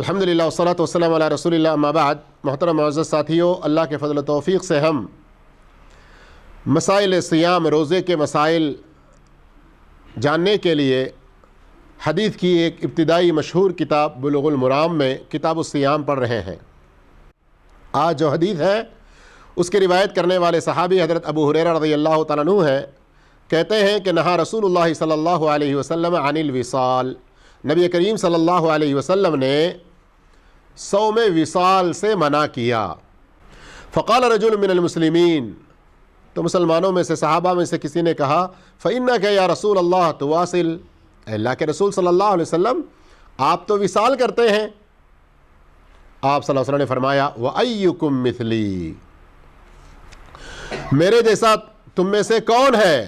الحمدللہ والصلاۃ والسلام علی رسول اللہ، اما بعد۔ محترم معزز ساتھیوں، اللہ کے فضل و توفیق سے ہم مسائل صیام، روزے کے مسائل جاننے کے لیے حدیث کی ایک ابتدائی مشہور کتاب بلوغ المرام میں کتاب الصیام پڑھ رہے ہیں۔ آج جو حدیث ہے اس کی روایت کرنے والے صحابی حضرت ابو ہریرہ رضی اللہ تعالیٰ عنہ ہیں۔ کہتے ہیں کہ نہا رسول اللہ صلی اللہ علیہ وسلم عن الوصال، نبی کریم صلی اللہ علیہ وسلم نے صوم وصال سے منع کیا۔ فقال رجل من المسلمین، تو مسلمانوں میں سے، صحابہ میں سے کسی نے کہا، فإنک یا رسول اللہ تواصل، اے اللہ کے رسول صلی اللہ علیہ وسلم آپ تو وصال کرتے ہیں۔ آپ صلی اللہ علیہ وسلم نے فرمایا، وَأَيُّكُمْ مِثْلِي، میرے جیسا تم میں سے کون ہے؟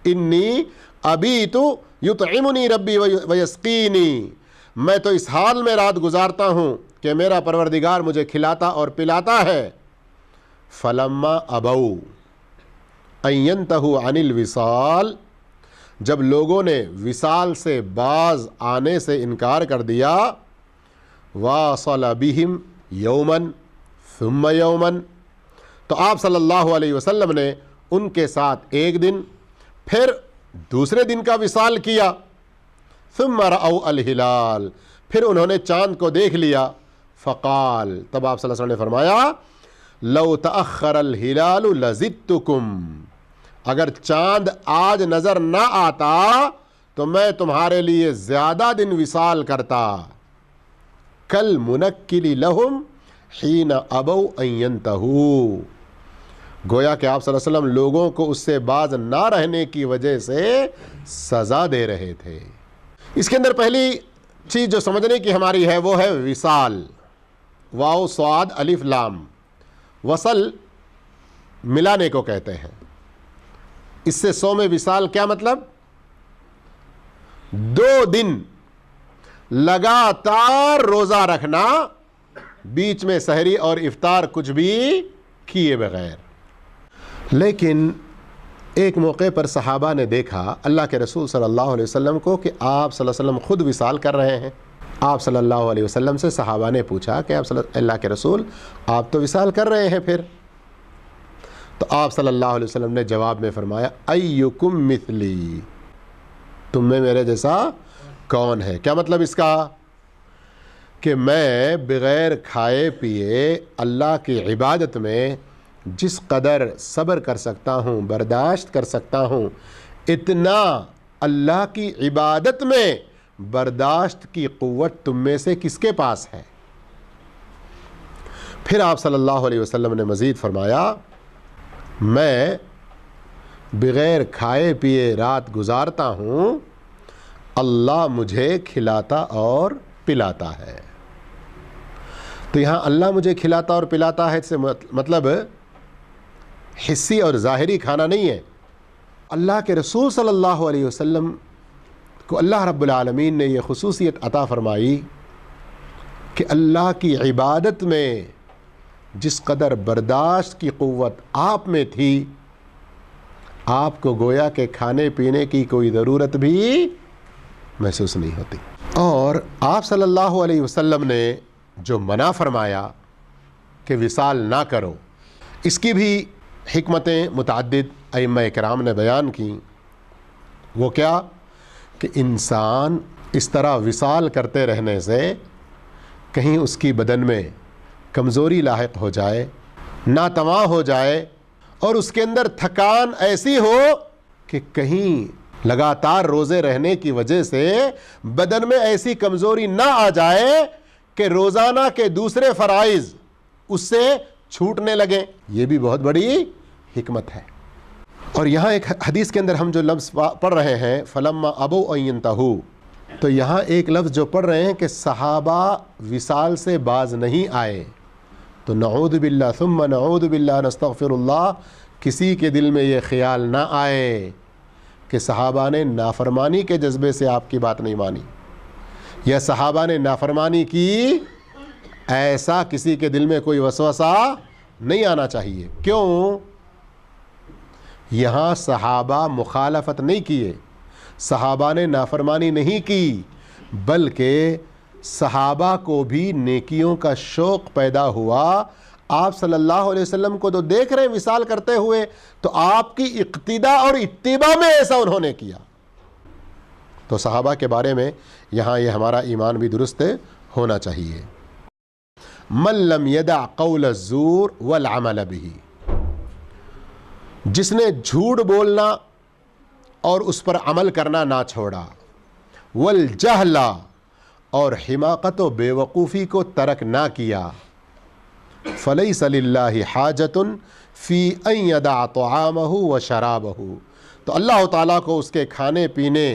انی ابیت یطعمنی ربی ویسقینی، میں تو اس حال میں رات گزارتا ہوں کہ میرا پروردگار مجھے کھلاتا اور پلاتا ہے۔ فلما ابوا ان ينتهوا عن الوصال، جب لوگوں نے وصال سے باز آنے سے انکار کر دیا، واصل بهم یوما ثم یوما، تو آپ صلی اللہ علیہ وسلم نے ان کے ساتھ ایک دن پھر دوسرے دن کا وصال کیا۔ ثم رأوا الہلال، پھر انہوں نے چاند کو دیکھ لیا۔ فقال، تب آپ صلی اللہ علیہ وسلم نے فرمایا، لو تأخر الہلال لزدتکم، اگر چاند آج نظر نہ آتا تو میں تمہارے لیے زیادہ دن وصال کرتا۔ کل منکل لہم حین ابوا ان ینتہوا، گویا کہ آپ صلی اللہ علیہ وسلم لوگوں کو اس سے باز نہ رہنے کی وجہ سے سزا دے رہے تھے۔ اس کے اندر پہلی چیز جو سمجھنے کی ہماری ہے وہ ہے وصال، واو صاد الف لام، وصل ملانے کو کہتے ہیں۔ اس سے صوم وصال کیا مطلب؟ 2 دن لگاتار روزہ رکھنا، بیچ میں سحری اور افطار کچھ بھی کیے بغیر۔ لیکن ایک موقع پر صحابہ نے دیکھا اللہ کے رسول صلی اللہ علیہ وسلم کو کہ آپ صلی اللہ علیہ وسلم خود وصال کر رہے ہیں۔ آپ صلی اللہ علیہ وسلم سے صحابہ نے پوچھا کہ اللہ کے رسول آپ تو وصال کر رہے ہیں پھر؟ تو آپ صلی اللہ علیہ وسلم نے جواب میں فرمایا، ایکم مثلی، تم میں میرے جیسا کون ہے؟ کیا مطلب اس کا؟ کہ میں بغیر کھائے پیے اللہ کی عبادت میں جس قدر صبر کر سکتا ہوں، برداشت کر سکتا ہوں، اتنا اللہ کی عبادت میں برداشت کی قوت تم میں سے کس کے پاس ہے؟ پھر آپ صلی اللہ علیہ وسلم نے مزید فرمایا، میں بغیر کھائے پیے رات گزارتا ہوں، اللہ مجھے کھلاتا اور پلاتا ہے۔ تو یہاں اللہ مجھے کھلاتا اور پلاتا ہے سے مطلب حصی اور ظاہری کھانا نہیں ہے۔ اللہ کے رسول صلی اللہ علیہ وسلم کو اللہ رب العالمین نے یہ خصوصیت عطا فرمائی کہ اللہ کی عبادت میں جس قدر برداشت کی قوت آپ میں تھی، آپ کو گویا کہ کھانے پینے کی کوئی ضرورت بھی محسوس نہیں ہوتی۔ اور آپ صلی اللہ علیہ وسلم نے جو منع فرمایا کہ وصال نہ کرو، اس کی بھی حکمتیں متعدد ائمہ کرام نے بیان کی۔ وہ کیا کہ انسان اس طرح وصال کرتے رہنے سے کہیں اس کی بدن میں کمزوری لاحق ہو جائے، ناتواں ہو جائے، اور اس کے اندر تھکان ایسی ہو کہ کہیں لگاتار روزے رہنے کی وجہ سے بدن میں ایسی کمزوری نہ آ جائے کہ روزانہ کے دوسرے فرائض اس سے چھوٹنے لگیں۔ یہ بھی بہت بڑی حکمت ہے۔ اور یہاں ایک حدیث کے اندر ہم جو لفظ پڑھ رہے ہیں، فلما ابوا ان ينتهوا، تو یہاں ایک لفظ جو پڑھ رہے ہیں کہ صحابہ وصال سے باز نہیں آئے، تو نعوذ باللہ ثم نعوذ باللہ نستغفر اللہ، کسی کے دل میں یہ خیال نہ آئے کہ صحابہ نے نافرمانی کے جذبے سے آپ کی بات نہیں مانی، یا صحابہ نے نافرمانی کی، ایسا کسی کے دل میں کوئی وسوسہ نہیں آنا چاہیے۔ کیوں؟ یہاں صحابہ مخالفت نہیں کیے، صحابہ نے نافرمانی نہیں کی، بلکہ صحابہ کو بھی نیکیوں کا شوق پیدا ہوا. آپ صلی اللہ علیہ وسلم کو تو دیکھ رہے ہیں وصال کرتے ہوئے, تو آپ کی اقتدا اور اتباع میں ایسا انہوں نے کیا. تو صحابہ کے بارے میں یہاں یہ ہمارا ایمان بھی درست ہونا چاہیے. من لم يدع قول الزور والعمل به, جس نے جھوٹ بولنا اور اس پر عمل کرنا نہ چھوڑا, والجہل, اور حماقت و بے وقوفی کو ترک نہ کیا, فلیس للہ حاجۃ فی ان یدع طعامہ وشرابہ, تو اللہ تعالیٰ کو اس کے کھانے پینے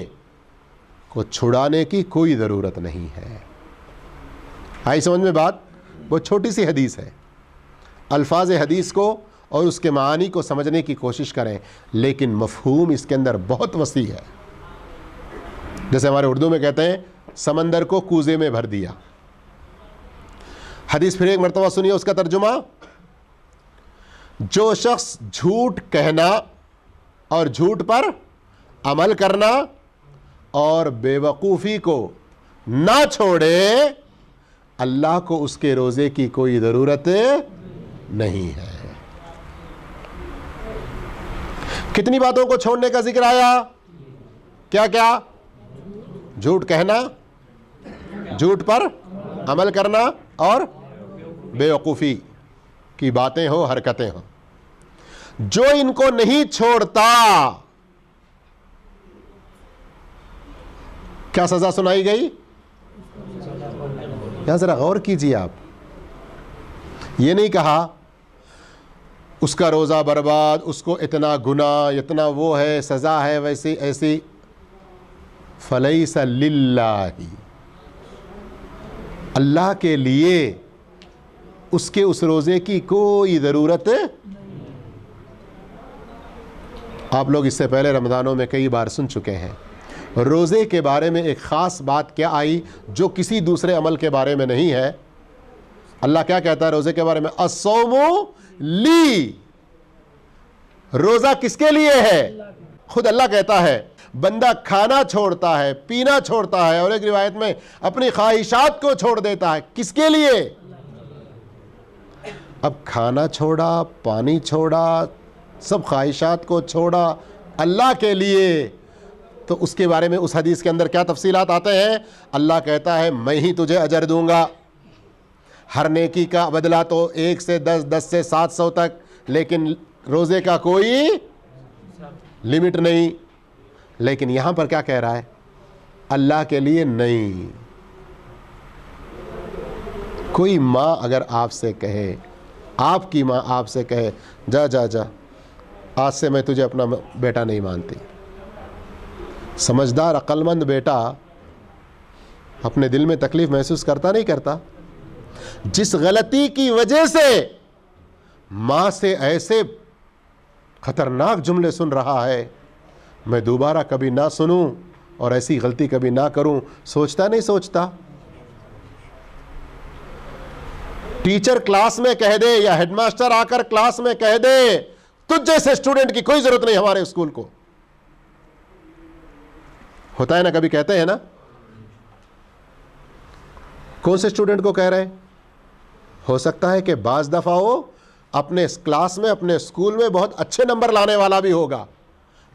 کو چھڑانے کی کوئی ضرورت نہیں ہے. آئی سمجھ میں بات؟ وہ چھوٹی سی حدیث ہے, الفاظ حدیث کو اور اس کے معانی کو سمجھنے کی کوشش کریں, لیکن مفہوم اس کے اندر بہت وسیع ہے. جیسے ہمارے اردو میں کہتے ہیں سمندر کو کوزے میں بھر دیا. حدیث پھر ایک مرتبہ سنیے اس کا ترجمہ. جو شخص جھوٹ کہنا اور جھوٹ پر عمل کرنا اور بے وقوفی کو نہ چھوڑے, اللہ کو اس کے روزے کی کوئی ضرورت نہیں ہے. کتنی باتوں کو چھوڑنے کا ذکر آیا؟ کیا کیا؟ جھوٹ کہنا, جھوٹ پر عمل کرنا, اور بے وقوفی کی باتیں ہو, حرکتیں ہوں. جو ان کو نہیں چھوڑتا, کیا سزا سنائی گئی؟ یہاں ذرا غور کیجیے آپ. یہ نہیں کہا اس کا روزہ برباد, اس کو اتنا گناہ, اتنا وہ ہے, سزا ہے ویسی ایسی. فلیس للہ, اللہ کے لیے اس کے اس روزے کی کوئی ضرورت. آپ لوگ اس سے پہلے رمضانوں میں کئی بار سن چکے ہیں, روزے کے بارے میں ایک خاص بات کیا آئی جو کسی دوسرے عمل کے بارے میں نہیں ہے. اللہ کیا کہتا ہے روزے کے بارے میں؟ الصوم لی, روزہ کس کے لیے ہے؟ خود اللہ کہتا ہے. بندہ کھانا چھوڑتا ہے, پینا چھوڑتا ہے, اور ایک روایت میں اپنی خواہشات کو چھوڑ دیتا ہے, کس کے لیے؟ اب کھانا چھوڑا, پانی چھوڑا, سب خواہشات کو چھوڑا اللہ کے لیے, تو اس کے بارے میں اس حدیث کے اندر کیا تفصیلات آتے ہیں؟ اللہ کہتا ہے میں ہی تجھے اجر دوں گا, ہر نیکی کا بدلہ تو 1 سے 10, 10 سے 700 تک, لیکن روزے کا کوئی لمٹ نہیں. لیکن یہاں پر کیا کہہ رہا ہے؟ اللہ کے لیے نہیں. کوئی ماں اگر آپ سے کہے, آپ کی ماں آپ سے کہے جا جا جا, آج سے میں تجھے اپنا بیٹا نہیں مانتی, سمجھدار عقل مند بیٹا اپنے دل میں تکلیف محسوس کرتا نہیں کرتا؟ جس غلطی کی وجہ سے ماں سے ایسے خطرناک جملے سن رہا ہے, میں دوبارہ کبھی نہ سنوں اور ایسی غلطی کبھی نہ کروں, سوچتا نہیں سوچتا؟ ٹیچر کلاس میں کہہ دے یا ہیڈ ماسٹر آ کر کلاس میں کہہ دے تجھ جیسے اسٹوڈنٹ کی کوئی ضرورت نہیں ہمارے اسکول کو, ہوتا ہے نا, کبھی کہتے ہیں نا. کون سے اسٹوڈنٹ کو کہہ رہے ہیں؟ ہو سکتا ہے کہ بعض دفعہ وہ اپنے کلاس میں, اپنے اسکول میں بہت اچھے نمبر لانے والا بھی ہوگا,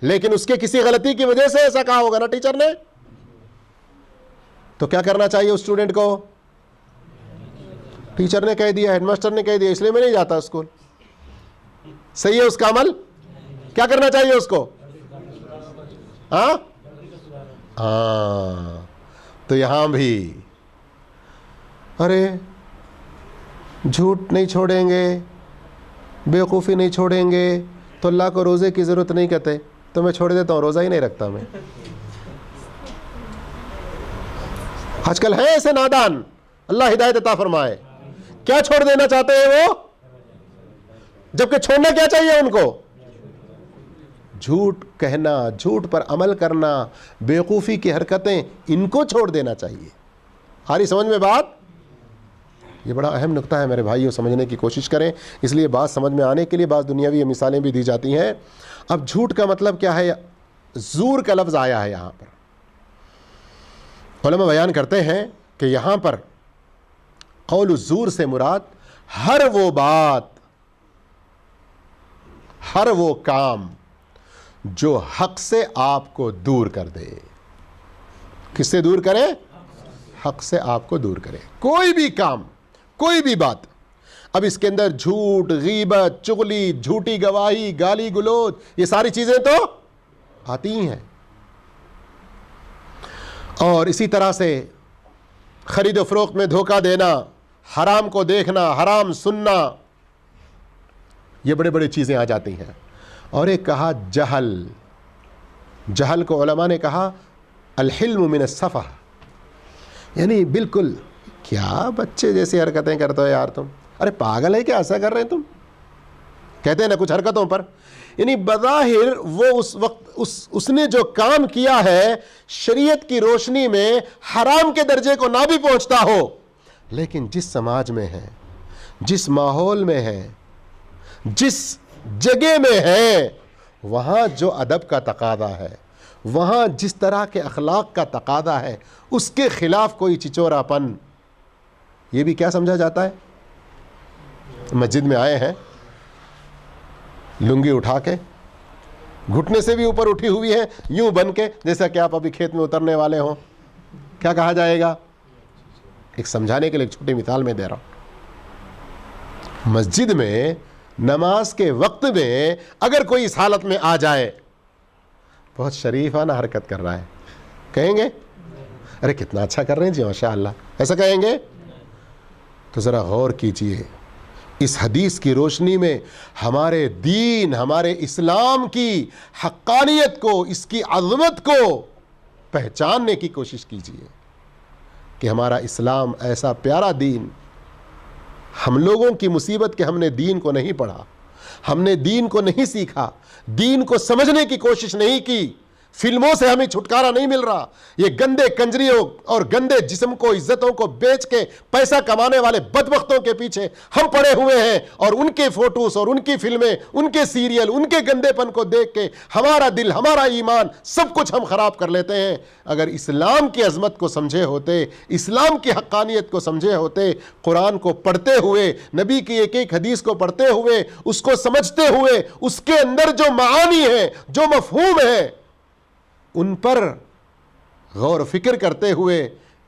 لیکن اس کے کسی غلطی کی وجہ سے ایسا کہا ہوگا نا ٹیچر نے. تو کیا کرنا چاہیے اس اسٹوڈنٹ کو؟ ٹیچر نے کہہ دیا, ہیڈ ماسٹر نے کہہ دیا, اس لیے میں نہیں جاتا اسکول. صحیح ہے اس کا عمل؟ کیا کرنا چاہیے اس کو؟ ہاں, تو یہاں بھی ارے جھوٹ نہیں چھوڑیں گے, بیوقوفی نہیں چھوڑیں گے, تو اللہ کو روزے کی ضرورت نہیں کہتے, تو میں چھوڑ دیتا ہوں, روزہ ہی نہیں رکھتا میں. آج کل ہے ایسے نادان, اللہ ہدایت عطا فرمائے. کیا چھوڑ دینا چاہتے ہیں وہ, جبکہ چھوڑنا کیا چاہیے ان کو؟ جھوٹ کہنا, جھوٹ پر عمل کرنا, بیوقوفی کی حرکتیں, ان کو چھوڑ دینا چاہیے. ہاری سمجھ میں بات؟ یہ بڑا اہم نقطہ ہے میرے بھائیوں, سمجھنے کی کوشش کریں. اس لیے بات سمجھ میں آنے کے لیے بعض دنیاوی مثالیں بھی دی جاتی ہیں. اب جھوٹ کا مطلب کیا ہے؟ زور کا لفظ آیا ہے یہاں پر. علماء بیان کرتے ہیں کہ یہاں پر قول الزور سے مراد ہر وہ بات، ہر وہ کام جو حق سے آپ کو دور کر دے. کس سے دور کرے؟ حق سے آپ کو دور کرے. کوئی بھی کام، کوئی بھی بات. اب اس کے اندر جھوٹ، غیبت، چغلی، جھوٹی گواہی، گالی گلوچ، یہ ساری چیزیں تو آتی ہی ہیں. اور اسی طرح سے خرید و فروخت میں دھوکہ دینا، حرام کو دیکھنا، حرام سننا، یہ بڑے بڑے چیزیں آ جاتی ہیں. اور ایک کہا جہل. جہل کو علماء نے کہا الحلم من السفہ، یعنی بالکل کیا بچے جیسی حرکتیں کرتے ہو یار تم، ارے پاگل ہے کیا ایسا کر رہے ہیں تم، کہتے ہیں نا کچھ حرکتوں پر. یعنی بظاہر وہ اس وقت اس نے جو کام کیا ہے شریعت کی روشنی میں حرام کے درجے کو نہ بھی پہنچتا ہو، لیکن جس سماج میں ہے، جس ماحول میں ہے، جس جگہ میں ہے، وہاں جو ادب کا تقاضا ہے، وہاں جس طرح کے اخلاق کا تقاضا ہے، اس کے خلاف کوئی چچورا پن، یہ بھی کیا سمجھا جاتا ہے. مسجد میں آئے ہیں لنگی اٹھا کے، گھٹنے سے بھی اوپر اٹھی ہوئی ہے، یوں بن کے جیسا کہ آپ ابھی کھیت میں اترنے والے ہوں، کیا کہا جائے گا؟ ایک سمجھانے کے لیے ایک چھوٹی مثال میں دے رہا ہوں. مسجد میں نماز کے وقت میں اگر کوئی اس حالت میں آ جائے، بہت شریفانہ حرکت کر رہا ہے، کہیں گے ارے کتنا اچھا کر رہے ہیں جی ماشاء اللہ، ایسا کہیں گے؟ تو ذرا غور کیجئے، اس حدیث کی روشنی میں ہمارے دین، ہمارے اسلام کی حقانیت کو، اس کی عظمت کو پہچاننے کی کوشش کیجئے کہ ہمارا اسلام ایسا پیارا دین. ہم لوگوں کی مصیبت کہ ہم نے دین کو نہیں پڑھا، ہم نے دین کو نہیں سیکھا، دین کو سمجھنے کی کوشش نہیں کی. فلموں سے ہمیں چھٹکارا نہیں مل رہا. یہ گندے کنجریوں اور گندے جسم کو، عزتوں کو بیچ کے پیسہ کمانے والے بدبختوں کے پیچھے ہم پڑے ہوئے ہیں، اور ان کے فوٹوز اور ان کی فلمیں، ان کے سیریل، ان کے گندے پن کو دیکھ کے ہمارا دل، ہمارا ایمان، سب کچھ ہم خراب کر لیتے ہیں. اگر اسلام کی عظمت کو سمجھے ہوتے، اسلام کی حقانیت کو سمجھے ہوتے، قرآن کو پڑھتے ہوئے، نبی کی ایک ایک حدیث کو پڑھتے ہوئے، اس کو سمجھتے ہوئے، اس کے اندر جو معانی ہے، جو مفہوم ہے، ان پر غور و فکر کرتے ہوئے،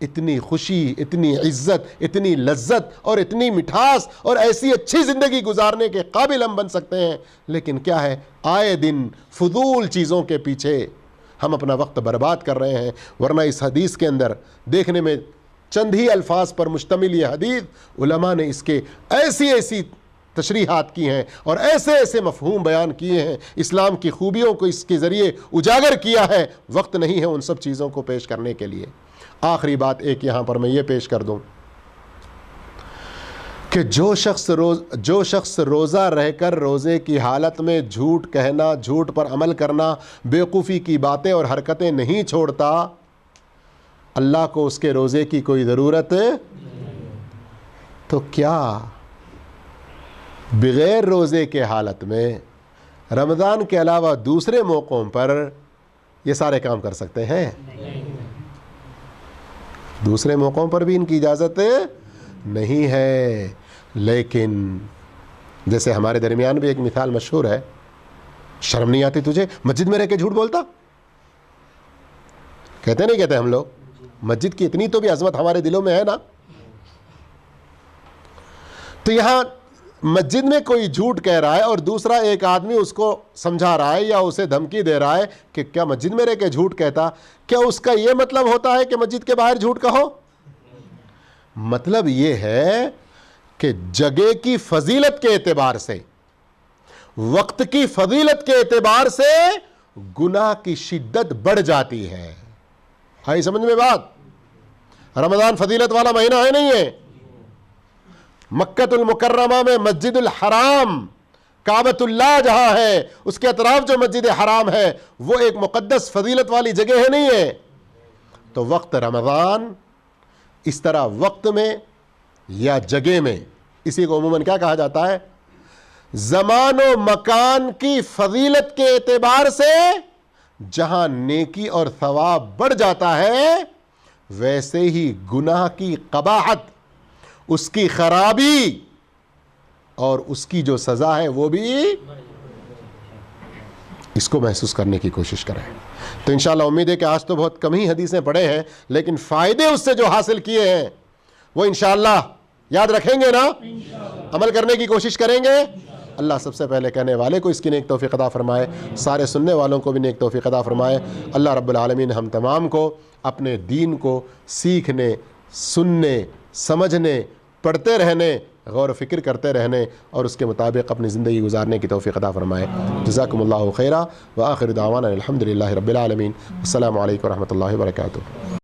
اتنی خوشی، اتنی عزت، اتنی لذت اور اتنی مٹھاس اور ایسی اچھی زندگی گزارنے کے قابل ہم بن سکتے ہیں. لیکن کیا ہے، آئے دن فضول چیزوں کے پیچھے ہم اپنا وقت برباد کر رہے ہیں. ورنہ اس حدیث کے اندر دیکھنے میں چند ہی الفاظ پر مشتمل یہ حدیث، علماء نے اس کے ایسی ایسی تشریحات کی ہیں اور ایسے ایسے مفہوم بیان کیے ہیں، اسلام کی خوبیوں کو اس کے ذریعے اجاگر کیا ہے. وقت نہیں ہے ان سب چیزوں کو پیش کرنے کے لیے. آخری بات ایک یہاں پر میں یہ پیش کر دوں کہ جو شخص روزہ رہ کر روزے کی حالت میں جھوٹ کہنا، جھوٹ پر عمل کرنا، بیوقوفی کی باتیں اور حرکتیں نہیں چھوڑتا، اللہ کو اس کے روزے کی کوئی ضرورت تو کیا بغیر روزے کے حالت میں رمضان کے علاوہ دوسرے موقعوں پر یہ سارے کام کر سکتے ہیں؟ دوسرے موقعوں پر بھی ان کی اجازت نہیں ہے. لیکن جیسے ہمارے درمیان بھی ایک مثال مشہور ہے، شرم نہیں آتی تجھے مسجد میں رہ کے جھوٹ بولتا؟ کہتے نہیں کہتے ہم لوگ؟ مسجد کی اتنی تو بھی عظمت ہمارے دلوں میں ہے نا. تو یہاں مسجد میں کوئی جھوٹ کہہ رہا ہے اور دوسرا ایک آدمی اس کو سمجھا رہا ہے یا اسے دھمکی دے رہا ہے کہ کیا مسجد میں رہ کے جھوٹ کہتا، کیا اس کا یہ مطلب ہوتا ہے کہ مسجد کے باہر جھوٹ کہو؟ مطلب یہ ہے کہ جگہ کی فضیلت کے اعتبار سے، وقت کی فضیلت کے اعتبار سے گناہ کی شدت بڑھ جاتی ہے. آئی سمجھ میں بات؟ رمضان فضیلت والا مہینہ ہے نہیں ہے؟ مکۃ المکرمہ میں مسجد الحرام، کعبۃ اللہ جہاں ہے، اس کے اطراف جو مسجد حرام ہے، وہ ایک مقدس فضیلت والی جگہ ہے نہیں ہے؟ تو وقت رمضان اس طرح وقت میں یا جگہ میں، اسی کو عموماً کیا کہا جاتا ہے؟ زمان و مکان کی فضیلت کے اعتبار سے جہاں نیکی اور ثواب بڑھ جاتا ہے، ویسے ہی گناہ کی قباحت، اس کی خرابی اور اس کی جو سزا ہے وہ بھی اس کو محسوس کرنے کی کوشش کریں۔ تو انشاءاللہ امید ہے کہ آج تو بہت کم ہی حدیثیں پڑھے ہیں، لیکن فائدے اس سے جو حاصل کیے ہیں وہ انشاءاللہ یاد رکھیں گے نا، عمل کرنے کی کوشش کریں گے۔ اللہ سب سے پہلے کہنے والے کو اس کی نیک توفیق عطا فرمائے، سارے سننے والوں کو بھی نیک توفیق عطا فرمائے۔ اللہ رب العالمین ہم تمام کو اپنے دین کو سیکھنے، سننے، سمجھنے، پڑھتے رہنے، غور و فکر کرتے رہنے اور اس کے مطابق اپنی زندگی گزارنے کی توفیق عطا فرمائے۔ جزاکم اللہ خیرا وآخر دعوانا الحمدللہ رب العالمین۔ السلام علیکم ورحمۃ اللہ وبرکاتہ۔